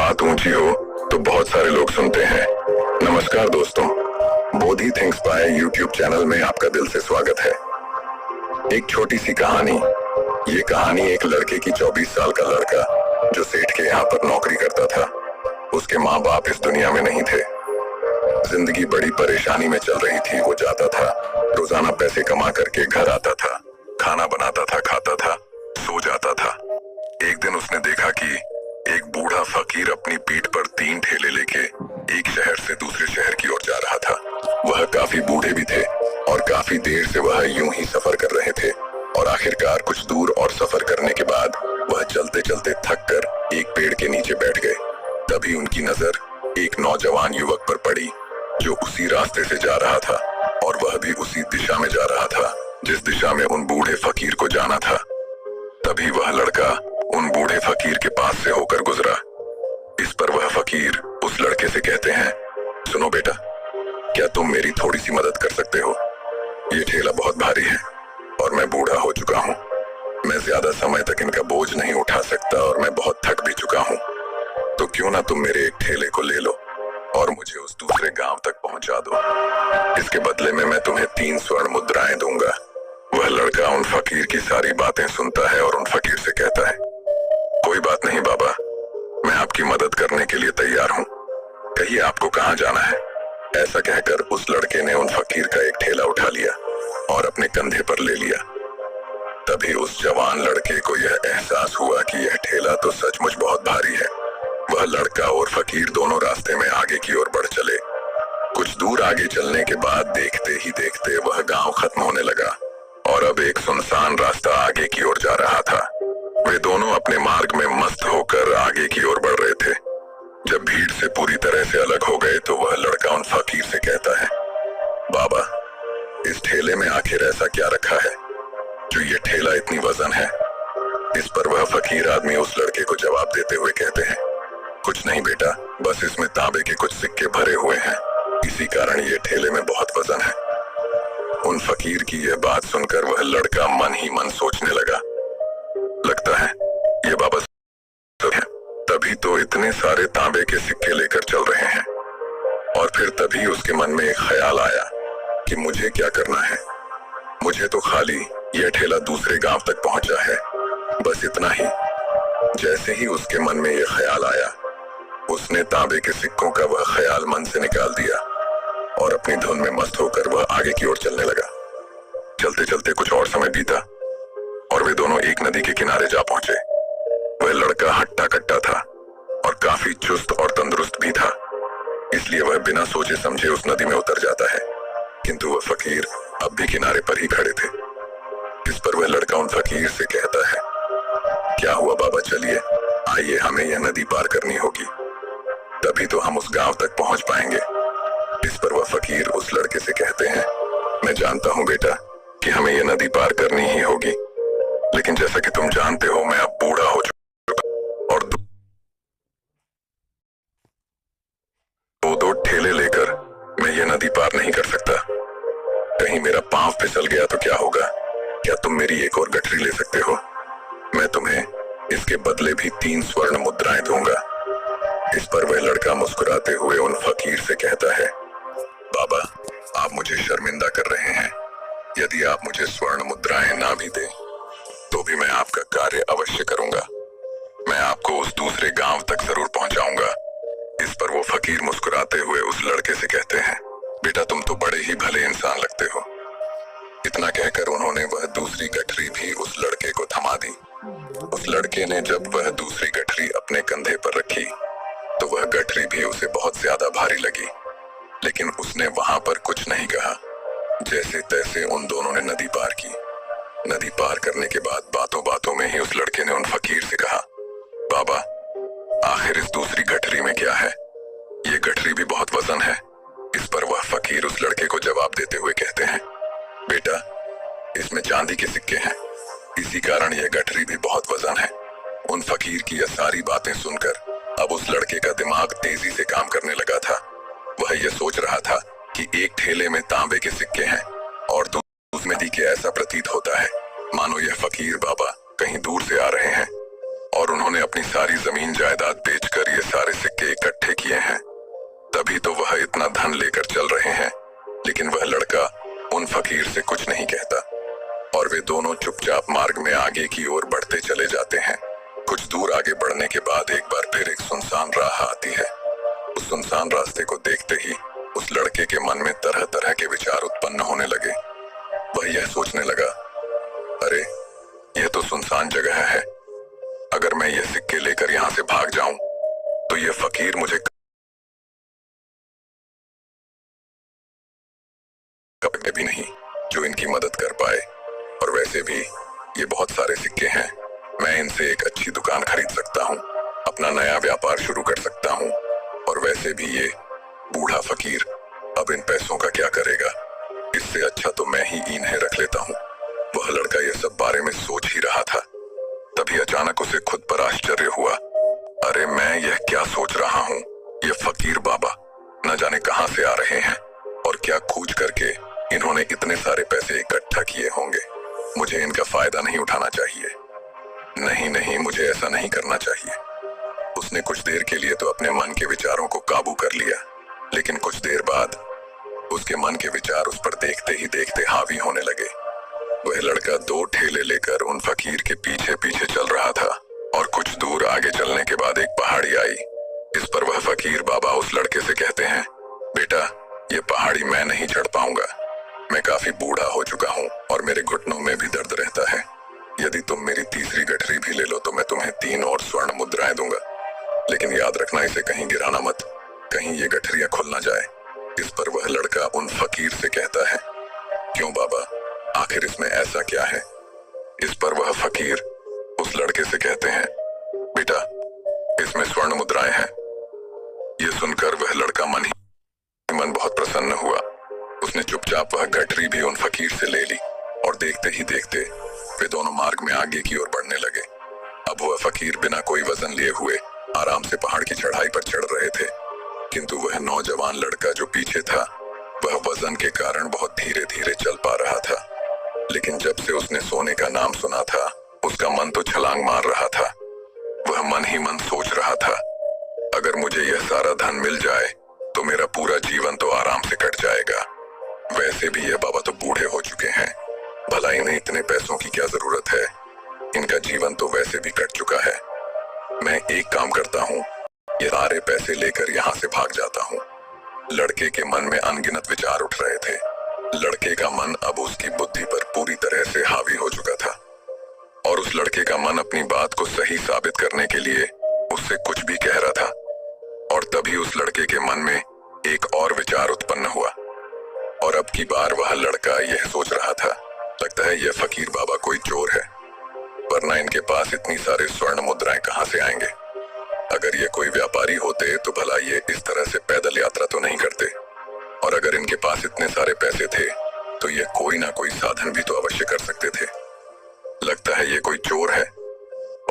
बात ऊंची हो तो बहुत सारे लोग सुनते हैं। नमस्कार दोस्तों, Bodhi thinks by YouTube channel में आपका दिल से स्वागत है। एक छोटी सी कहानी। ये कहानी एक लड़के की 24 साल का लड़का जो सेठ के यहाँ पर नौकरी करता था। उसके माँ बाप इस दुनिया में नहीं थे। जिंदगी बड़ी परेशानी में चल रही थी। वो जाता था, रोजाना पैसे कमा करके घर आता था, खाना बनाता था, खाता था, सो जाता था। एक दिन उसने देखा कि एक बूढ़ा फकीर अपनी पीठ पर 3 ठेले लेके एक शहर से दूसरे शहर की ओर जा रहा था। वह काफी बूढ़े भी थे और काफी देर से वह यूं ही सफर कर रहे थे और आखिरकार कुछ दूर और सफर करने के बाद वह चलते चलते थक कर एक पेड़ के नीचे बैठ गए। तभी उनकी नजर एक नौजवान युवक पर पड़ी जो उसी रास्ते से जा रहा था और वह भी उसी दिशा में जा रहा था जिस दिशा में उन बूढ़े फकीर को जाना था। तभी वह लड़का उन बूढ़े फकीर के पास से होकर गुजरा। इस पर वह फकीर उस लड़के से कहते हैं, सुनो बेटा, क्या तुम मेरी थोड़ी सी मदद कर सकते हो? ये ठेला बहुत भारी है और मैं बूढ़ा हो चुका हूँ। मैं ज्यादा समय तक इनका बोझ नहीं उठा सकता और मैं बहुत थक भी चुका हूँ। तो क्यों ना तुम मेरे एक ठेले को ले लो और मुझे उस दूसरे गांव तक पहुंचा दो। इसके बदले में मैं तुम्हें 3 स्वर्ण मुद्राएं दूंगा। वह लड़का उन फकीर की सारी बातें सुनता है और उन फकीर से कहता है, कोई बात नहीं बाबा, मैं आपकी मदद करने के लिए तैयार हूँ। कहिए आपको कहाँ जाना है? ऐसा कहकर उस लड़के ने उन फकीर का एक ठेला उठा लिया और अपने कंधे पर ले लिया। तभी उस जवान लड़के को यह एहसास हुआ कि यह ठेला तो सचमुच बहुत भारी है। वह लड़का और फकीर दोनों रास्ते में आगे की ओर बढ़ चले। कुछ दूर आगे चलने के बाद देखते ही देखते वह गांव खत्म होने लगा और अब एक सुनसान रास्ता आगे की ओर जा रहा था। वे दोनों अपने मार्ग में मस्त होकर आगे की ओर बढ़ रहे थे। जब भीड़ से पूरी तरह से अलग हो गए तो वह लड़का उन फकीर से कहता है, बाबा, इस ठेले में आखिर ऐसा क्या रखा है जो ये ठेला इतनी वजन है? इस पर वह फकीर आदमी उस लड़के को जवाब देते हुए कहते हैं, कुछ नहीं बेटा, बस इसमें तांबे के कुछ सिक्के भरे हुए हैं, इसी कारण ये ठेले में बहुत वजन है। उन फकीर की यह बात सुनकर वह लड़का मन ही मन सोचने लगा, लगता है ये बाबा है, तभी तो इतने सारे तांबे के सिक्के लेकर चल रहे हैं। और फिर तभी उसके मन में एक ख्याल आया कि मुझे क्या करना है। मुझे तो खाली यह ठेला दूसरे गांव तक पहुंचा है, बस इतना ही। जैसे ही उसके मन में यह ख्याल आया, उसने तांबे के सिक्कों का वह ख्याल मन से निकाल दिया और अपनी धुन में मस्त होकर वह आगे की ओर चलने लगा। चलते चलते कुछ और समय बीता और वे दोनों एक नदी के किनारे जा पहुंचे। वह लड़का हट्टा कट्टा था और काफी चुस्त और तंदुरुस्त भी था, इसलिए वह बिना सोचे समझे उस नदी में उतर जाता है। किंतु वह फकीर अब भी किनारे पर ही खड़े थे। इस पर वह लड़का उन फकीर से कहता है, क्या हुआ बाबा, चलिए आइए, हमें यह नदी पार करनी होगी, तभी तो हम उस गांव तक पहुंच पाएंगे। इस पर वह फकीर उस लड़के से कहते हैं, मैं जानता हूं बेटा कि हमें यह नदी पार करनी ही होगी, लेकिन जैसा कि तुम जानते हो मैं अब बूढ़ा हो चुका और दो ठेले लेकर मैं ये नदी पार नहीं कर सकता। कहीं मेरा पांव फिसल गया तो क्या होगा? क्या तुम मेरी एक और गठरी ले सकते हो? मैं तुम्हें इसके बदले भी 3 स्वर्ण मुद्राएं दूंगा। इस पर वह लड़का मुस्कुराते हुए उन फकीर से कहता है, बाबा, आप मुझे शर्मिंदा कर रहे हैं। यदि आप मुझे स्वर्ण मुद्राएं ना भी दें तो भी मैं आपका कार्य अवश्य करूंगा। मैं आपको उस दूसरे गांव तक जरूर पहुंचाऊंगा। इस पर वो फकीर मुस्कुराते हुए उस लड़के से कहते हैं, बेटा तुम तो बड़े ही भले इंसान लगते हो। इतना कहकर उन्होंने वह दूसरी गठरी भी उस लड़के को थमा दी। उस लड़के ने जब वह दूसरी गठरी अपने कंधे पर रखी तो वह गठरी भी उसे बहुत ज्यादा भारी लगी, लेकिन उसने वहां पर कुछ नहीं कहा। जैसे तैसे उन दोनों ने नदी पार की। नदी पार करने के बाद बातों बातों में ही उस लड़के ने उन फकीर से कहा, बाबा, आखिर इस दूसरी गठरी में क्या है? ये गठरी भी बहुत वजन है। इस पर वह फकीर उस लड़के को जवाब देते हुए कहते हैं, बेटा, इसमें चांदी के सिक्के हैं, इसी कारण यह गठरी भी बहुत वजन है। उन फकीर की यह सारी बातें सुनकर अब उस लड़के का दिमाग तेजी से काम करने लगा था। वह यह सोच रहा था कि एक ठेले में तांबे के सिक्के हैं और दूसरे नदी के ऐसा प्रतीत होता है मानो यह फकीर बाबा कहीं दूर से आ रहे हैं और उन्होंने अपनी सारी जमीन जायदाद बेचकर ये सारे अभी तो वह इतना धन लेकर चल रहे हैं, लेकिन वह लड़का उन फकीर से कुछ नहीं कहता और वे दोनों चुपचाप मार्ग में आगे की ओर बढ़ते चले जाते हैं। कुछ दूर आगे बढ़ने के बाद एक बार फिर एक सुनसान राह आती है। उस सुनसान रास्ते को देखते ही उस लड़के के मन में तरह तरह के विचार उत्पन्न होने लगे। वह यह सोचने लगा, अरे यह तो सुनसान जगह है, अगर मैं ये सिक्के लेकर यहाँ से भाग जाऊं तो ये फकीर मुझे कभी भी नहीं जो इनकी मदद कर पाए। और वैसे भी ये बहुत सारे सिक्के हैं, मैं इनसे एक अच्छी दुकान खरीद सकता हूँ, अपना नया व्यापार शुरू कर सकता हूँ। और वैसे भी ये बूढ़ा फकीर अब इन पैसों का क्या करेगा, इससे अच्छा तो मैं ही इन्हें रख लेता हूँ। वह लड़का ये सब बारे में सोच ही रहा था, तभी अचानक उसे खुद पर आश्चर्य हुआ। अरे मैं यह क्या सोच रहा हूँ, ये फकीर बाबा न जाने कहां से आ रहे हैं और क्या खोज करके इन्होंने इतने सारे पैसे इकट्ठा किए होंगे। मुझे इनका फायदा नहीं उठाना चाहिए। नहीं नहीं, मुझे ऐसा नहीं करना चाहिए। उसने कुछ देर के लिए तो अपने मन के विचारों को काबू कर लिया, लेकिन कुछ देर बाद उसके मन के विचार उस पर देखते ही देखते हावी होने लगे। वह लड़का दो ठेले लेकर उन फकीर के पीछे पीछे चल रहा था और कुछ दूर आगे चलने के बाद एक पहाड़ी आई। इस पर वह फकीर बाबा उस लड़के से कहते हैं, बेटा ये पहाड़ी मैं नहीं चढ़ पाऊंगा, मैं काफी बूढ़ा हो चुका हूँ और मेरे घुटनों में भी दर्द रहता है। यदि तुम मेरी तीसरी गठरी भी ले लो तो मैं तुम्हें 3 और स्वर्ण मुद्राएं दूंगा, लेकिन याद रखना इसे कहीं गिराना मत, कहीं ये गठरियां खुल ना जाए। इस पर वह लड़का उन फकीर से कहता है, क्यों बाबा, आखिर इसमें ऐसा क्या है? इस पर वह फकीर उस लड़के से कहते हैं, बेटा इसमें स्वर्ण मुद्राएं हैं। ये सुनकर वह लड़का मन ही मन बहुत प्रसन्न हुआ। उसने चुपचाप वह गठरी भी उन फकीर से ले ली और देखते ही देखते वे दोनों मार्ग में आगे की ओर बढ़ने लगे। अब वह फकीर बिना कोई वजन लिए हुए आराम से पहाड़ की चढ़ाई पर चढ़ रहे थे, किंतु वह नौजवान लड़का जो पीछे था वह वजन के कारण बहुत धीरे धीरे चल पा रहा था। लेकिन जब से उसने सोने का नाम सुना था उसका मन तो छलांग मार रहा था। वह मन ही मन सोच रहा था, अगर मुझे यह सारा धन मिल जाए तो मेरा पूरा जीवन तो आराम से कट जाएगा। वैसे भी ये बाबा तो बूढ़े हो चुके हैं, भला इन्हें इतने पैसों की क्या जरूरत है, इनका जीवन तो वैसे भी कट चुका है। मैं एक काम करता हूँ, ये सारे पैसे लेकर यहाँ से भाग जाता हूँ। लड़के के मन में अनगिनत विचार उठ रहे थे। लड़के का मन अब उसकी बुद्धि पर पूरी तरह से हावी हो चुका था और उस लड़के का मन अपनी बात को सही साबित करने के लिए उससे कुछ भी कह रहा था। और तभी उस लड़के के मन में एक और विचार उत्पन्न हुआ और अब की बार वह लड़का यह सोच रहा था, लगता है यह फकीर बाबा कोई चोर है, वरना इनके पास इतनी सारे स्वर्ण मुद्राएं कहां से आएंगे। अगर ये कोई व्यापारी होते तो भला ये इस तरह से पैदल यात्रा तो नहीं करते, और अगर इनके पास इतने सारे पैसे थे तो ये कोई ना कोई साधन भी तो अवश्य कर सकते थे। लगता है ये कोई चोर है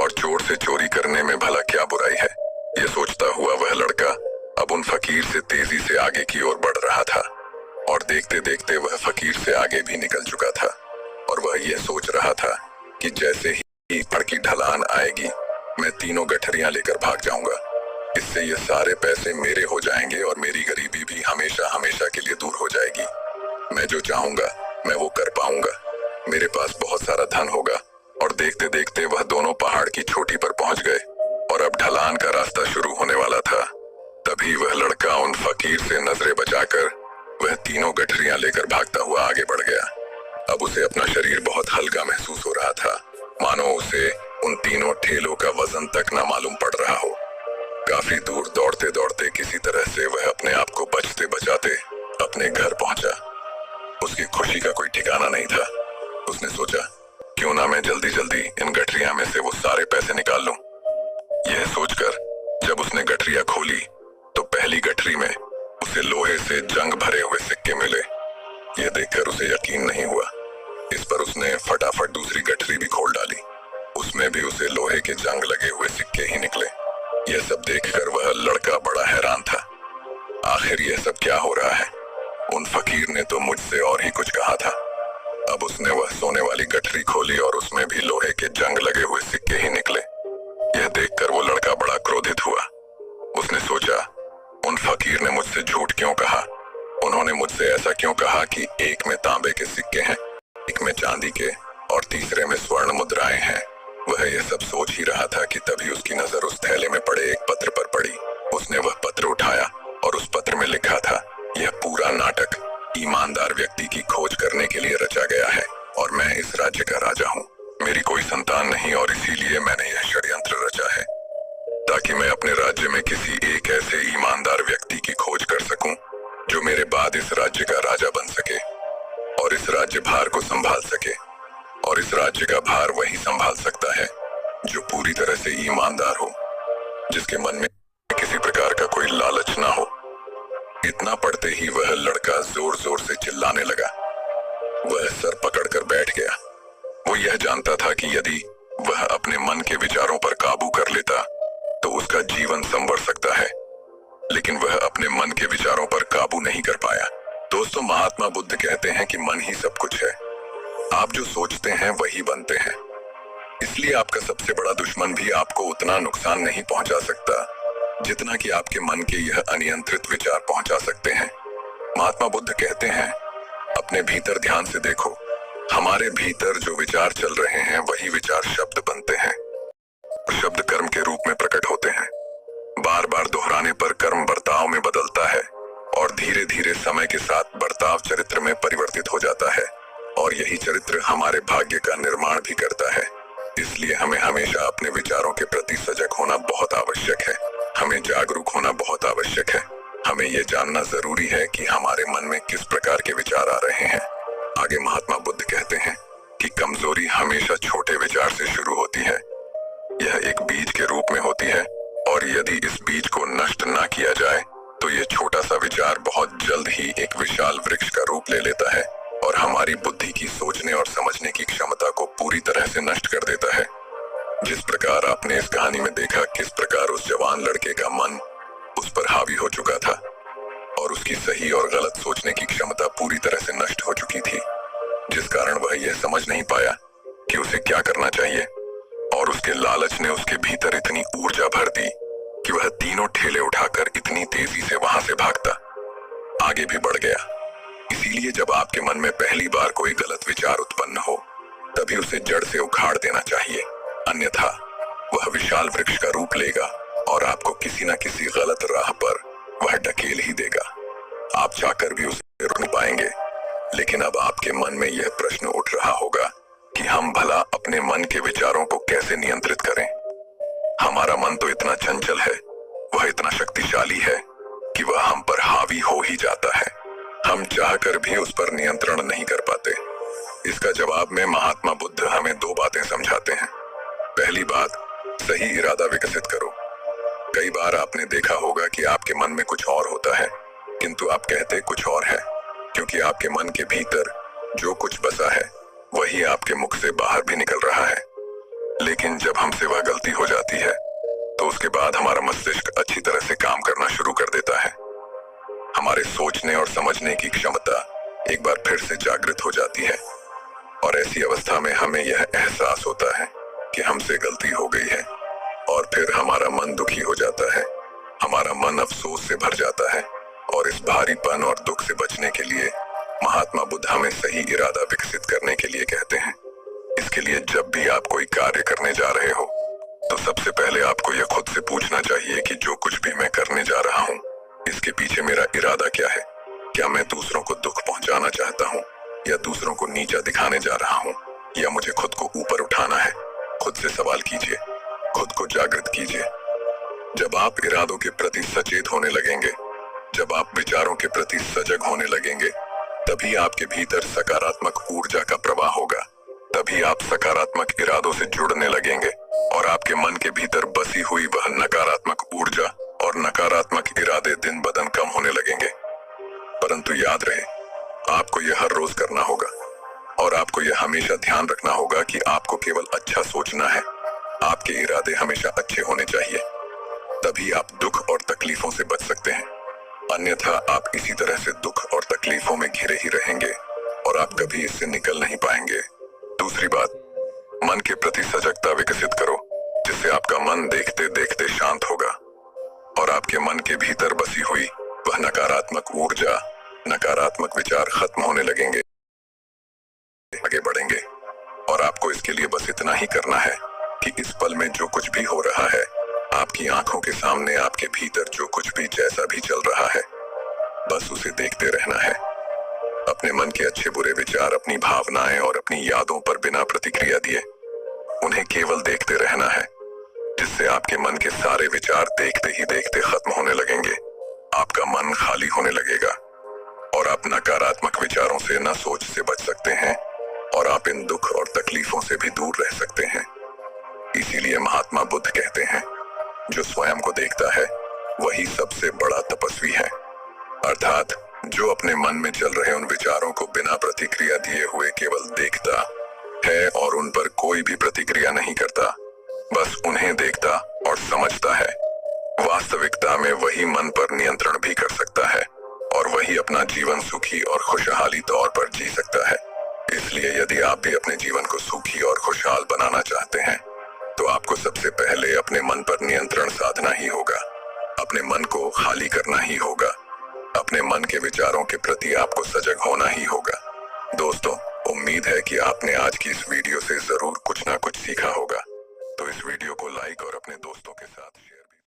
और चोर से चोरी करने में भला क्या बुराई है। ये सोचता हुआ वह लड़का अब उन फकीर से तेजी से आगे की ओर बढ़ रहा था और देखते देखते वह फकीर से आगे भी निकल चुका था। और वह यह सोच रहा था कि जैसे ही पहाड़ की ढलान आएगी मैं तीनों गठरियां लेकर भाग जाऊंगा, इससे ये सारे पैसे मेरे हो जाएंगे और मेरी गरीबी भी हमेशा हमेशा के लिए दूर हो जाएगी। मैं जो चाहूंगा मैं वो कर पाऊंगा, मेरे पास बहुत सारा धन होगा। और देखते देखते वह दोनों पहाड़ की चोटी पर पहुंच गए और अब ढलान का रास्ता शुरू होने वाला था। तभी वह लड़का उन फकीर से नजरें बचाकर वह तीनों गठरियां लेकर भागता हुआ आगे बढ़ गया। अब उसे अपना शरीर बहुत हल्का महसूस हो रहा था, मानो उसे उन तीनों ठेलों का वजन तक न मालूम पड़ रहा हो। काफी दूर दौड़ते दौड़ते किसी तरह से वह अपने आप को बचते बचाते अपने घर पहुंचा। उसकी खुशी का कोई ठिकाना नहीं था। उसने सोचा, क्यों ना मैं जल्दी जल्दी इन गठरियां में से वो सारे पैसे निकाल लूं। यह सोचकर जब उसने गठरियां खोली तो पहली गठरी में उसे लोहे से जंग भरे हुए सिक्के मिले। यह देखकर उसे यकीन नहीं हुआ। इस पर उसने फटाफट दूसरी गठरी भी खोल डाली, उसमें भी उसे लोहे के जंग लगे हुए सिक्के ही निकले। यह सब देखकर वह लड़का बड़ा हैरान था। आखिर यह सब क्या हो रहा है? उन फकीर ने तो मुझसे और ही कुछ कहा था। अब उसने वह सोने वाली गठरी खोली और उसमें भी लोहे के जंग लगे हुए सिक्के ही निकले। यह देखकर वो लड़का बड़ा क्रोधित हुआ। उसने सोचा, उन फकीर वजीर ने मुझसे झूठ क्यों कहा? उन्होंने मुझसे ऐसा क्यों कहा कि एक में तांबे के सिक्के हैं, एक में चांदी के और तीसरे में स्वर्ण मुद्राएं हैं? वह यह सब सोच ही रहा था कि तभी उसकी नजर उस थैले में पड़े एक पत्र पर पड़ी। उसने वह पत्र उठाया और उस पत्र में लिखा था, यह पूरा नाटक ईमानदार व्यक्ति की खोज करने के लिए रचा गया है और मैं इस राज्य का राजा हूँ। मेरी कोई संतान नहीं और इसीलिए मैंने यह षड्यंत्र रचा है ताकि मैं अपने राज्य में किसी एक ऐसे ईमानदार व्यक्ति की खोज कर सकूं जो मेरे बाद इस राज्य का राजा बन सके और इस राज्य भार को संभाल सके। और इस राज्य का भार वही संभाल सकता है जो पूरी तरह से ईमानदार हो, जिसके मन में किसी प्रकार का कोई लालच ना हो। इतना पढ़ते ही वह लड़का जोर जोर से चिल्लाने लगा। वह सर पकड़कर बैठ गया। वो यह जानता था कि यदि वह अपने मन के विचारों पर काबू कर लेता तो उसका जीवन संवर सकता है, लेकिन वह अपने मन के विचारों पर काबू नहीं कर पाया। दोस्तों, महात्मा बुद्ध कहते हैं कि मन ही सब कुछ है। आप जो सोचते हैं वही बनते हैं, इसलिए आपका सबसे बड़ा दुश्मन भी आपको उतना नुकसान नहीं पहुंचा सकता जितना कि आपके मन के यह अनियंत्रित विचार पहुंचा सकते हैं। महात्मा बुद्ध कहते हैं, अपने भीतर ध्यान से देखो। हमारे भीतर जो विचार चल रहे हैं वही विचार शब्द बनते हैं। शब्द कर्म के रूप में प्रकट होते हैं। बार बार दोहराने पर कर्म बर्ताव में बदलता है और धीरे धीरे समय के साथ बर्ताव चरित्र में परिवर्तित हो जाता है और यही चरित्र हमारे भाग्य का निर्माण भी करता है। इसलिए हमें हमेशा अपने विचारों के प्रति सजग होना बहुत आवश्यक है। हमें जागरूक होना बहुत आवश्यक है। हमें यह जानना जरूरी है कि हमारे मन में किस प्रकार के विचार आ रहे हैं। आगे महात्मा बुद्ध कहते हैं कि कमजोरी हमेशा छोटे विचार से शुरू होती है। यह एक बीज के रूप में होती है और यदि इस बीज को नष्ट ना किया जाए तो यह छोटा सा विचार बहुत जल्द ही एक विशाल वृक्ष का रूप ले लेता है और हमारी बुद्धि की सोचने और समझने की क्षमता को पूरी तरह से नष्ट कर देता है। जिस प्रकार आपने इस कहानी में देखा किस प्रकार उस जवान लड़के का मन उस पर हावी हो चुका था और उसकी सही और गलत सोचने की क्षमता पूरी तरह से नष्ट हो चुकी थी, जिस कारण वह यह समझ नहीं पाया कि उसे क्या करना चाहिए और उसके लालच ने उसके भीतर इतनी ऊर्जा भर दी कि वह तीनों ठेले उठाकर इतनी तेजी से वहां से भागता आगे भी बढ़ गया। इसीलिए जब आपके मन में पहली बार कोई गलत विचार उत्पन्न हो तभी उसे जड़ से उखाड़ देना चाहिए, अन्यथा वह विशाल वृक्ष का रूप लेगा और आपको किसी न किसी गलत राह पर वह ढकेल ही देगा। आप चाहकर भी उसे रोक नहीं पाएंगे। लेकिन अब आपके मन में यह प्रश्न उठ रहा होगा कि हम भला अपने मन के विचारों को कैसे नियंत्रित करें। हमारा मन तो इतना चंचल है, वह इतना शक्तिशाली है कि वह हम पर हावी हो ही जाता है। हम चाहकर भी उस पर नियंत्रण नहीं कर पाते। इसका जवाब में महात्मा बुद्ध हमें दो बातें समझाते हैं। पहली बात, सही इरादा विकसित करो। कई बार आपने देखा होगा कि आपके मन में कुछ और होता है किंतु आप कहते कुछ और है, क्योंकि आपके मन के भीतर जो कुछ बसा है वही आपके मुख से बाहर भी निकल रहा है। लेकिन जब हमसे वह गलती हो जाती है तो उसके बाद हमारा मस्तिष्क अच्छी तरह से काम करना शुरू कर देता है। हमारे सोचने और समझने की क्षमता एक बार फिर से जागृत हो जाती है और ऐसी अवस्था में हमें यह एहसास होता है कि हमसे गलती हो गई है और फिर हमारा मन दुखी हो जाता है। हमारा मन अफसोस से भर जाता है और इस भारीपन और दुख से बचने के लिए महात्मा बुद्ध हमें सही इरादा विकसित करने के लिए कहते हैं। इसके लिए जब भी आप कोई कार्य करने जा रहे हो तो सबसे पहले आपको यह खुद से पूछना चाहिए कि जो कुछ भी मैं करने जा रहा हूँ इसके पीछे मेरा इरादा क्या है। क्या मैं दूसरों को दुख पहुंचाना चाहता हूँ या दूसरों को नीचा दिखाने जा रहा हूँ या मुझे खुद को ऊपर उठाना है। खुद से सवाल कीजिए, खुद को जागृत कीजिए। जब आप इरादों के प्रति सचेत होने लगेंगे, जब आप विचारों के प्रति सजग होने लगेंगे, तभी आपके भीतर सकारात्मक ऊर्जा का प्रवाह होगा। तभी आप सकारात्मक इरादों से जुड़ने लगेंगे और आपके मन के भीतर बसी हुई वह नकारात्मक ऊर्जा और नकारात्मक इरादे दिन ब दिन कम होने लगेंगे। परंतु याद रहे, आपको यह हर रोज करना होगा और आपको यह हमेशा ध्यान रखना होगा कि आपको केवल अच्छा सोचना है। आपके इरादे हमेशा अच्छे होने चाहिए, तभी आप दुख और तकलीफों से बच सकते हैं। अन्यथा आप इसी तरह से दुख और तकलीफों में घिरे ही रहेंगे और आप कभी इससे निकल नहीं पाएंगे। दूसरी बात, मन के प्रति सजगता विकसित करो, जिससे आपका मन देखते देखते शांत होगा और आपके मन के भीतर बसी हुई वह नकारात्मक ऊर्जा, नकारात्मक विचार खत्म होने लगेंगे, आगे बढ़ेंगे। और आपको इसके लिए बस इतना ही करना है कि इस पल में जो कुछ भी हो रहा है, आपकी आंखों के सामने, आपके भीतर जो कुछ भी, जैसा भी चल रहा है, बस उसे देखते रहना है। अपने मन के अच्छे बुरे विचार, अपनी भावनाएं और अपनी यादों पर बिना प्रतिक्रिया दिए उन्हें केवल देखते रहना है, जिससे आपके मन के सारे विचार देखते ही देखते खत्म होने लगेंगे। आपका मन खाली होने लगेगा और आप नकारात्मक विचारों से, न सोच से बच सकते हैं और आप इन दुख और तकलीफों से भी दूर रह सकते हैं। इसीलिए महात्मा बुद्ध कहते हैं, जो स्वयं को देखता है वही सबसे बड़ा तपस्वी है। अर्थात जो अपने मन में चल रहे उन विचारों को बिना प्रतिक्रिया दिए हुए केवल देखता है और उन पर कोई भी प्रतिक्रिया नहीं करता, बस उन्हें देखता और समझता है, वास्तविकता में वही मन पर नियंत्रण भी कर सकता है और वही अपना जीवन सुखी और खुशहाली तौर पर जी सकता है। इसलिए यदि आप भी अपने जीवन को सुखी और खुशहाल बनाना चाहते हैं, तो आपको सबसे पहले अपने मन पर नियंत्रण साधना ही होगा। अपने मन को खाली करना ही होगा। अपने मन के विचारों के प्रति आपको सजग होना ही होगा। दोस्तों, उम्मीद है कि आपने आज की इस वीडियो से जरूर कुछ ना कुछ सीखा होगा। तो इस वीडियो को लाइक और अपने दोस्तों के साथ शेयर